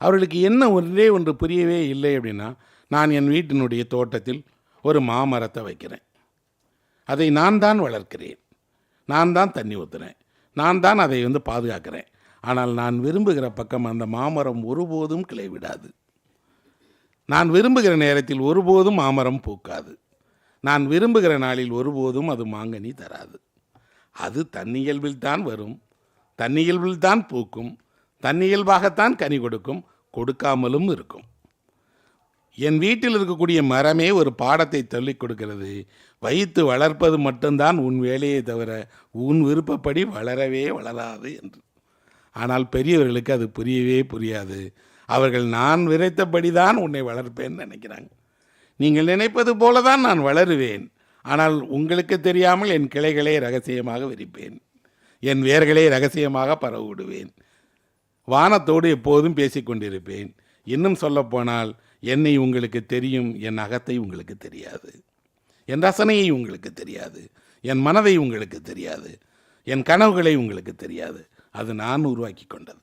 அவர்களுக்கு என்ன ஒன்றே ஒன்று புரியவே இல்லை அப்படின்னா, நான் என் வீட்டினுடைய தோட்டத்தில் ஒரு மாமரத்தை வைக்கிறேன். அதை நான் தான் வளர்க்கிறேன், நான் தான் தண்ணி ஊற்றுறேன், நான் தான் அதை பாதுகாக்கிறேன். ஆனால் நான் விரும்புகிற பக்கம் அந்த மாமரம் ஒருபோதும் கிளை விடாது. நான் விரும்புகிற நேரத்தில் ஒருபோதும் மாமரம் பூக்காது. நான் விரும்புகிற நாளில் ஒருபோதும் அது மாங்கனி தராது. அது தன்னியல்பில் தான் வரும், தன்னியல்பில் தான் பூக்கும், தன்னியல்பாகத்தான் கனி கொடுக்கும், கொடுக்காமலும் இருக்கும். என் வீட்டில் இருக்கக்கூடிய மரமே ஒரு பாடத்தை சொல்லிக் கொடுக்கிறது. வைத்து வளர்ப்பது மட்டும்தான் உன் வேலையை தவிர உன் விருப்பப்படி வளரவே வளராது என்று. ஆனால் பெரியவர்களுக்கு அது புரியவே புரியாது. அவர்கள் நான் விதைத்தபடி தான் உன்னை வளர்ப்பேன்னு நினைக்கிறாங்க. நீங்கள் நினைப்பது போல தான் நான் வளருவேன், ஆனால் உங்களுக்கு தெரியாமல் என் கிளைகளை ரகசியமாக விரிப்பேன், என் வேர்களை ரகசியமாக பரவ விடுவேன், வானத்தோடு எப்போதும் பேசிக்கொண்டிருப்பேன். இன்னும் சொல்லப்போனால் என்னை உங்களுக்கு தெரியும், என் அகத்தை உங்களுக்கு தெரியாது, என் ரசனையை உங்களுக்கு தெரியாது, என் மனதை உங்களுக்கு தெரியாது, என் கனவுகளை உங்களுக்கு தெரியாது. அது நான் உருவாக்கி கொண்டது.